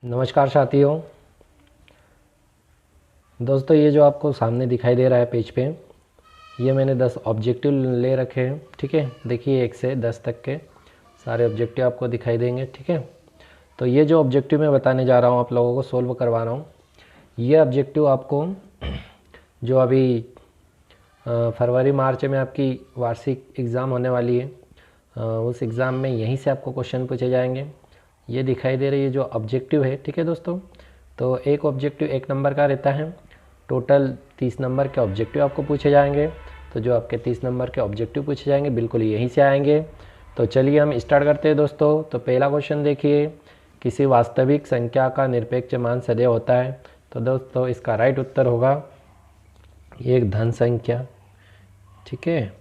नमस्कार साथियों। दोस्तों, ये जो आपको सामने दिखाई दे रहा है पेज पे, ये मैंने 10 ऑब्जेक्टिव ले रखे हैं। ठीक है, देखिए 1 से 10 तक के सारे ऑब्जेक्टिव आपको दिखाई देंगे। ठीक है, तो ये जो ऑब्जेक्टिव मैं बताने जा रहा हूँ, आप लोगों को सोल्व करवा रहा हूँ, ये ऑब्जेक्टिव आपको जो अभी फरवरी मार्च में आपकी वार्षिक एग्ज़ाम होने वाली है, उस एग्ज़ाम में यहीं से आपको क्वेश्चन पूछे जाएंगे। ये दिखाई दे रही है जो ऑब्जेक्टिव है। ठीक है दोस्तों, तो एक ऑब्जेक्टिव 1 नंबर का रहता है। टोटल 30 नंबर के ऑब्जेक्टिव आपको पूछे जाएंगे। तो जो आपके 30 नंबर के ऑब्जेक्टिव पूछे जाएंगे बिल्कुल यहीं से आएंगे। तो चलिए हम स्टार्ट करते हैं दोस्तों। तो पहला क्वेश्चन देखिए, किसी वास्तविक संख्या का निरपेक्ष मान सदैव होता है। तो दोस्तों इसका राइट उत्तर होगा एक धन संख्या। ठीक है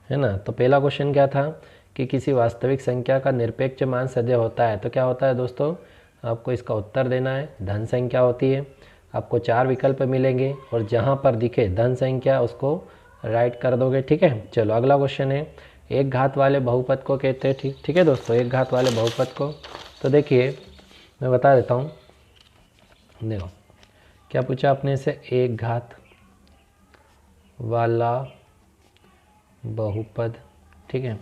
ना। तो पहला क्वेश्चन क्या था कि किसी वास्तविक संख्या का निरपेक्ष मान सदैव होता है। तो क्या होता है दोस्तों, आपको इसका उत्तर देना है, धन संख्या होती है। आपको 4 विकल्प मिलेंगे और जहाँ पर दिखे धन संख्या उसको राइट कर दोगे। ठीक है, चलो अगला क्वेश्चन है, एक घात वाले बहुपद को कहते हैं। ठीक है दोस्तों, एक घात वाले बहुपद को, तो देखिए मैं बता देता हूँ। देखो क्या पूछा आपने से, एक घात वाला बहुपद। ठीक है,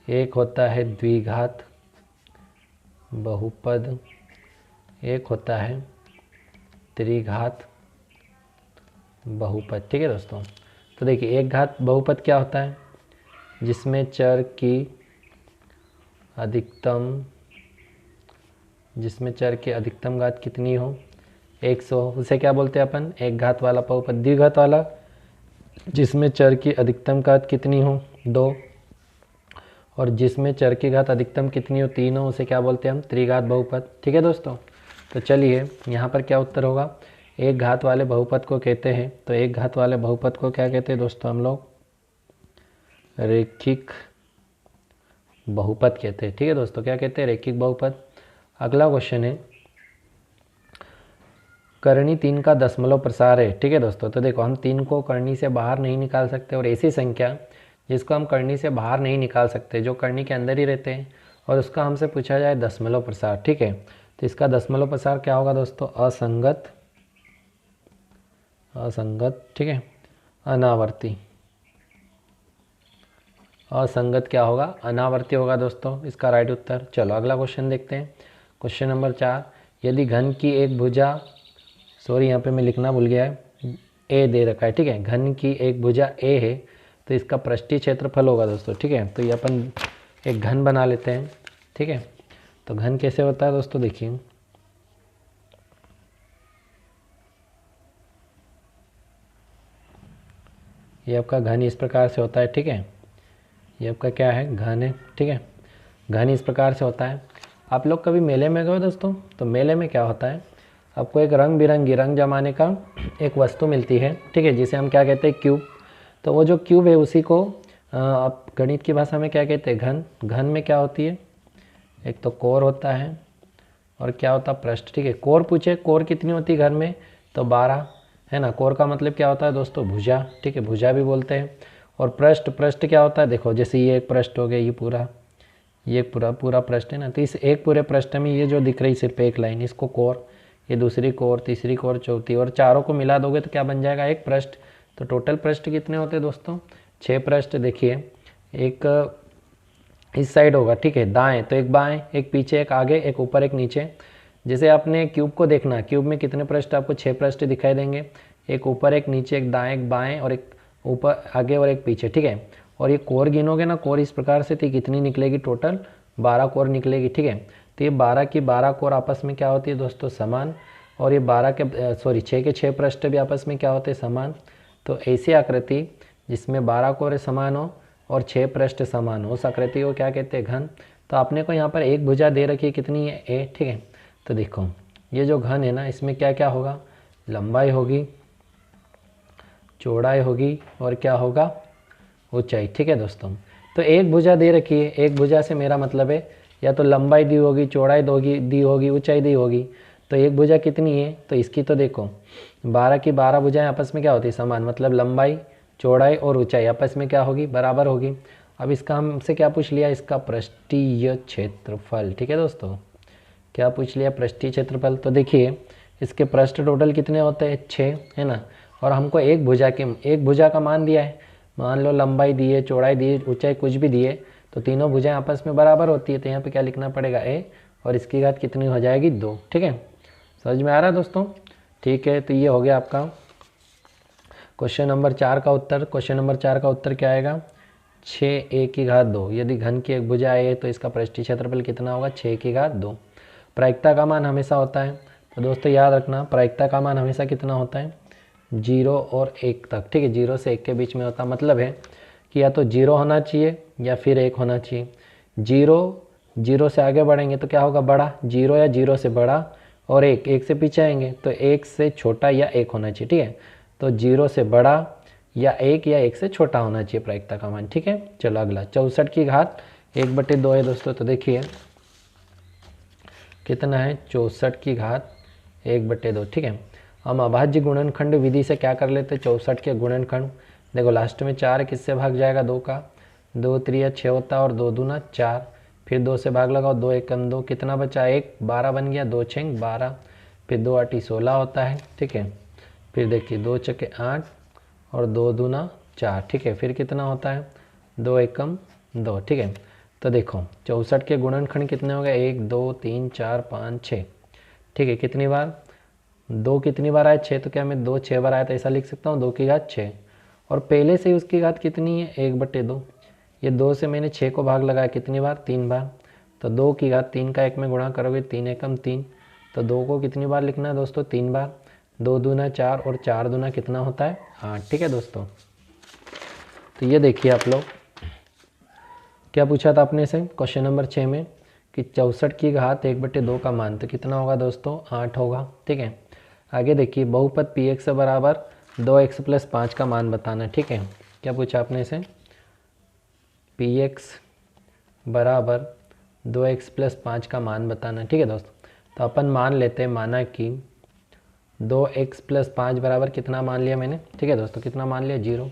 एक होता है द्विघात बहुपद, एक होता है त्रिघात बहुपद। ठीक है दोस्तों, तो देखिए एक घात बहुपद क्या होता है, जिसमें चर की अधिकतम घात कितनी हो, 100, उसे क्या बोलते हैं अपन, एक घात वाला बहुपद। द्विघात वाला, जिसमें चर की अधिकतम घात कितनी हो, 2, और जिसमें चर की घात अधिकतम कितनी हो, 3 हो, उसे क्या बोलते हैं हम, त्रिघात बहुपद। ठीक है दोस्तों, तो चलिए यहाँ पर क्या उत्तर होगा, एक घात वाले बहुपद को कहते हैं। तो एक घात वाले बहुपद को क्या कहते हैं दोस्तों, हम लोग रैखिक बहुपद कहते हैं। ठीक है दोस्तों, क्या कहते हैं, रैखिक बहुपद। अगला क्वेश्चन है, करनी 3 का दशमलव प्रसार है। ठीक है दोस्तों, तो देखो हम 3 को करनी से बाहर नहीं निकाल सकते, और ऐसी संख्या जिसको हम करनी से बाहर नहीं निकाल सकते, जो करनी के अंदर ही रहते हैं, और उसका हमसे पूछा जाए दशमलव प्रसार। ठीक है, तो इसका दशमलव प्रसार क्या होगा दोस्तों, असंगत। ठीक है, अनावर्ती। असंगत क्या होगा, अनावर्ती होगा दोस्तों, इसका राइट उत्तर। चलो अगला क्वेश्चन देखते हैं, क्वेश्चन नंबर 4, यदि घन की एक भुजा, सॉरी यहाँ पे मैं लिखना भूल गया है, ए दे रखा है। ठीक है, घन की एक भुजा ए है, तो इसका पृष्ठीय क्षेत्रफल होगा दोस्तों। ठीक है, तो ये अपन एक घन बना लेते हैं। ठीक है, तो घन कैसे होता है दोस्तों, देखिए ये आपका घन इस प्रकार से होता है। ठीक है, ये आपका क्या है, घन है। ठीक है, घन इस प्रकार से होता है। आप लोग कभी मेले में गए दोस्तों, तो मेले में क्या होता है, आपको एक रंग बिरंगी रंग जमाने का एक वस्तु मिलती है। ठीक है, जिसे हम क्या कहते हैं, क्यूब। तो वो जो क्यूब है उसी को आप गणित की भाषा में क्या कहते हैं, घन। घन में क्या होती है, एक तो कोर होता है और क्या होता है, पृष्ठ। ठीक है, कोर पूछे, कोर कितनी होती है घर में, तो 12 है ना। कोर का मतलब क्या होता है दोस्तों, भुजा। ठीक है, भुजा भी बोलते हैं। और पृष्ठ, पृष्ठ क्या होता है, देखो जैसे ये एक पृष्ठ हो गया, ये पूरा पृष्ठ है ना, तो इस एक पूरे पृष्ठ में ये जो दिख रही सिर्फ एक लाइन, इसको कोर, ये दूसरी कोर, तीसरी कोर, चौथी, और चारों को मिला दोगे तो क्या बन जाएगा, एक पृष्ठ। तो टोटल पृष्ठ कितने होते हैं दोस्तों, 6 पृष्ठ। देखिए एक इस साइड होगा, ठीक है, दाएं, तो एक बाएं, एक पीछे, एक आगे, एक ऊपर, एक नीचे। जैसे आपने क्यूब को देखना, क्यूब में कितने पृष्ठ, आपको 6 पृष्ठ दिखाई देंगे, एक ऊपर, एक नीचे, एक दाएं, एक बाएं, और एक ऊपर आगे और एक पीछे। ठीक है, और ये कोर गिनोगे ना, कोर इस प्रकार से थी, कितनी निकलेगी, टोटल 12 कोर निकलेगी। ठीक है, तो ये 12 की 12 कोर आपस में क्या होती है दोस्तों, समान। और ये 6 के 6 पृष्ठ भी आपस में क्या होते हैं, समान। तो ऐसी आकृति जिसमें 12 कोर समान हो और 6 पृष्ठ समान हो, उस आकृति को क्या कहते हैं, घन। तो आपने को यहाँ पर एक भुजा दे रखी है, कितनी है, ए। ठीक है, तो देखो ये जो घन है ना, इसमें क्या क्या होगा, लंबाई होगी, चौड़ाई होगी, और क्या होगा, ऊंचाई। ठीक है दोस्तों, तो एक भुजा दे रखी है, एक भुजा से मेरा मतलब है या तो लंबाई दी होगी, चौड़ाई दी होगी, ऊंचाई दी होगी। तो एक भुजा कितनी है, तो इसकी तो देखो 12 की 12 भुजाएं आपस में क्या होती है, समान, मतलब लंबाई, चौड़ाई और ऊंचाई आपस में क्या होगी, बराबर होगी। अब इसका हमसे क्या पूछ लिया, इसका पृष्ठीय क्षेत्रफल। ठीक है दोस्तों, क्या पूछ लिया, पृष्ठीय क्षेत्रफल। तो देखिए इसके पृष्ठ टोटल कितने होते हैं, 6 है ना, और हमको एक भुजा का मान दिया है। मान लो लंबाई दी है, चौड़ाई दी है, ऊंचाई कुछ भी दी है, तो तीनों भुजाएं आपस में बराबर होती है। तो यहाँ पे क्या लिखना पड़ेगा, ए, और इसकी घात कितनी हो जाएगी, 2। ठीक है, समझ में आ रहा है दोस्तों। ठीक है, तो ये हो गया आपका क्वेश्चन नंबर 4 का उत्तर। क्वेश्चन नंबर 4 का उत्तर क्या आएगा, 6a की घात 2। यदि घन की एक भुजा है तो इसका पृष्ठीय क्षेत्रफल कितना होगा, 6 की घात 2। प्रायिकता का मान हमेशा होता है, तो दोस्तों याद रखना प्रायिकता का मान हमेशा कितना होता है, 0 और 1 तक। ठीक है, 0 से 1 के बीच में होता, मतलब है कि या तो 0 होना चाहिए या फिर 1 होना चाहिए। 0 से आगे बढ़ेंगे तो क्या होगा, बड़ा, 0 या 0 से बड़ा, और 1 से पीछे आएंगे तो 1 से छोटा या 1 होना चाहिए। ठीक है, तो 0 से बड़ा या 1 से छोटा होना चाहिए प्रायिकता का मान। ठीक है, चलो अगला 64 की घात 1/2 है दोस्तों। तो देखिए कितना है, 64 की घात 1/2। ठीक है, हम अभाज्य गुणनखंड विधि से क्या कर लेते हैं, 64 के गुणनखंड। देखो लास्ट में 4 किससे भाग जाएगा, 2 का, 2 त्रिया 6 होता है और 2 दूना 4, फिर 2 से भाग लगाओ, 2 एकम 2, कितना बचा 1, 12 बन गया, 2 छेंग 12, फिर 2 आठी 16 होता है। ठीक है, फिर देखिए 2 चके 8 और 2 दूना 4। ठीक है, फिर कितना होता है, 2 एकम 2। ठीक है, तो देखो 64 के गुणनखंड कितने हो गए, 1 2 3 4 5 6। ठीक है, कितनी बार, 2 कितनी बार आया, 6, तो क्या मैं 2 6 बार आया तो ऐसा लिख सकता हूँ, 2 की घात 6, और पहले से ही उसकी घात कितनी है, 1/2। ये 2 से मैंने 6 को भाग लगाया कितनी बार, 3 बार, तो 2 की घात 3 का 1 में गुणा करोगे, 3 एकम 3, तो 2 को कितनी बार लिखना है दोस्तों, 3 बार, 2 दूना 4 और 4 दूना कितना होता है, 8। ठीक है दोस्तों, तो ये देखिए आप लोग क्या पूछा था अपने से क्वेश्चन नंबर 6 में कि 64 की घात 1/2 का मान, तो कितना होगा दोस्तों, 8 होगा। ठीक है, आगे देखिए बहुपद px बराबर 2x + 5 का मान बताना। ठीक है, क्या पूछा आपने से, px बराबर 2x + 5 का मान बताना। ठीक है दोस्तों, तो अपन मान लेते हैं, माना कि 2x + 5 बराबर कितना मान लिया मैंने। ठीक है दोस्तों, कितना मान लिया, 0।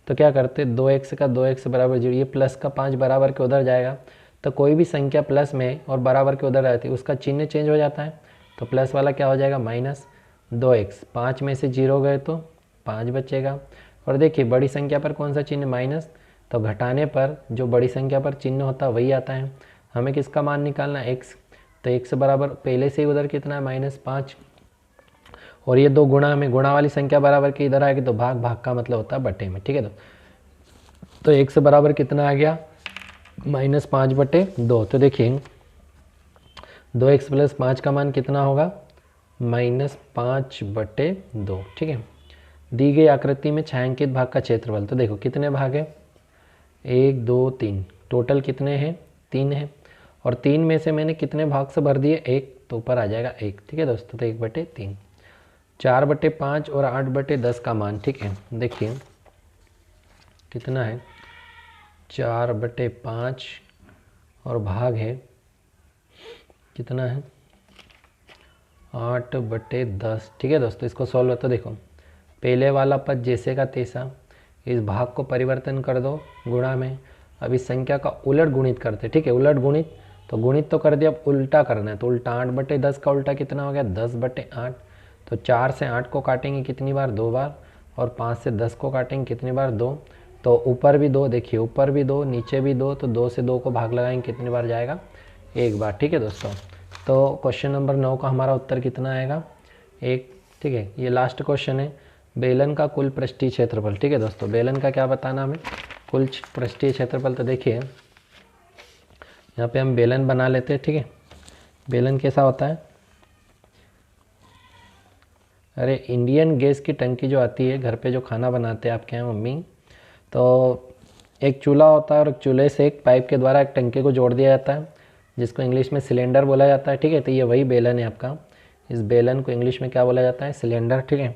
तो क्या करते, 2x का 2x बराबर 0, ये प्लस का 5 बराबर के उधर जाएगा, तो कोई भी संख्या प्लस में और बराबर के उधर रहती है उसका चिन्ह चेंज हो जाता है, तो प्लस वाला क्या हो जाएगा, -2x, 5 में से 0 गए तो 5 बचेगा। और देखिए बड़ी संख्या पर कौन सा चिन्ह, माइनस, तो घटाने पर जो बड़ी संख्या पर चिन्ह होता है वही आता है। हमें किसका मान निकालना है, x, तो x बराबर पहले से ही उधर कितना है, -5, और ये 2 गुणा में, गुणा वाली संख्या बराबर के इधर आएगी तो भाग का मतलब होता है बटे में। ठीक है, तो x बराबर कितना आ गया, -5/2। तो देखिए 2x + 5 का मान कितना होगा, -5/2। ठीक है, दी गई आकृति में छायांकित भाग का क्षेत्रफल, तो देखो कितने भाग है, 1 2 3, टोटल कितने हैं, 3 है, और 3 में से मैंने कितने भाग से भर दिए, 1, तो ऊपर आ जाएगा 1। ठीक है दोस्तों, तो 1/3, 4/5 और 8/10 का मान। ठीक है, देखिए कितना है, 4/5 और भाग है कितना है, 8/10। ठीक है दोस्तों, इसको सॉल्व तो देखो पहले वाला पद जैसे का तैसा, इस भाग को परिवर्तन कर दो गुणा में, अब इस संख्या का उलट गुणित करते। ठीक है, उलट गुणित, तो गुणित तो कर दिया, अब उल्टा करना है, तो उल्टा 8/10 का उल्टा कितना हो गया, 10/8। तो 4 से 8 को काटेंगे कितनी बार, 2 बार, और 5 से 10 को काटेंगे कितनी बार, 2। तो ऊपर भी 2, देखिए ऊपर भी 2 नीचे भी 2, तो 2 से 2 को भाग लगाएंगे कितनी बार जाएगा, 1 बार। ठीक है दोस्तों, तो क्वेश्चन नंबर 9 का हमारा उत्तर कितना आएगा, 1। ठीक है, ये लास्ट क्वेश्चन है, बेलन का कुल पृष्ठीय क्षेत्रफल। ठीक है दोस्तों, बेलन का क्या बताना हमें, कुल पृष्ठीय क्षेत्रफल। तो देखिए यहाँ पे हम बेलन बना लेते हैं। ठीक है, बेलन कैसा होता है, अरे इंडियन गैस की टंकी जो आती है घर पे, जो खाना बनाते हैं आपके यहाँ मम्मी, तो एक चूल्हा होता है और एक चूल्हे से एक पाइप के द्वारा एक टंकी को जोड़ दिया जाता है, जिसको इंग्लिश में सिलेंडर बोला जाता है। ठीक है, तो ये वही बेलन है आपका, इस बेलन को इंग्लिश में क्या बोला जाता है, सिलेंडर। ठीक है,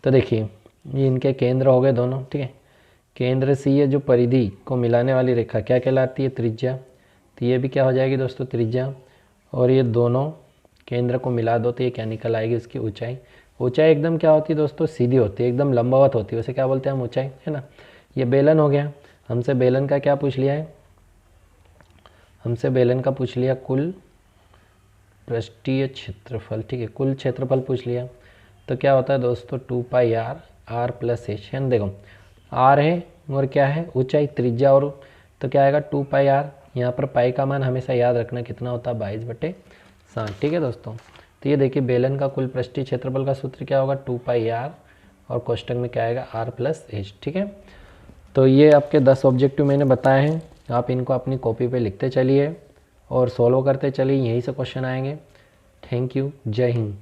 तो देखिए ये इनके केंद्र हो गए दोनों। ठीक है, केंद्र से ये जो परिधि को मिलाने वाली रेखा क्या कहलाती है, त्रिज्या। तो ये भी क्या हो जाएगी दोस्तों, त्रिज्या, और ये दोनों केंद्र को मिला दो तो ये क्या निकल आएगी, उसकी ऊंचाई। ऊंचाई एकदम क्या होती है दोस्तों, सीधी होती है, एकदम लंबावत होती है, उसे क्या बोलते हैं हम, ऊंचाई, है ना। ये बेलन हो गया, हमसे बेलन का क्या पूछ लिया है, हमसे बेलन का पूछ लिया कुल पृष्ठीय क्षेत्रफल, ठीक है, कुल क्षेत्रफल पूछ लिया। तो क्या होता है दोस्तों 2πr r प्लस एच, है ना। देखो r है और क्या है ऊंचाई त्रिज्या, और तो क्या आएगा 2πr। यहाँ पर पाई का मान हमेशा याद रखना कितना होता है 22/7, ठीक है दोस्तों। तो ये देखिए बेलन का कुल पृष्ठीय क्षेत्रफल का सूत्र क्या होगा 2πr और कोष्टक में क्या आएगा r प्लस एच, ठीक है। तो ये आपके 10 ऑब्जेक्टिव मैंने बताए हैं, आप इनको अपनी कॉपी पे लिखते चलिए और सॉल्व करते चलिए, यहीं से क्वेश्चन आएंगे। थैंक यू, जय हिंद।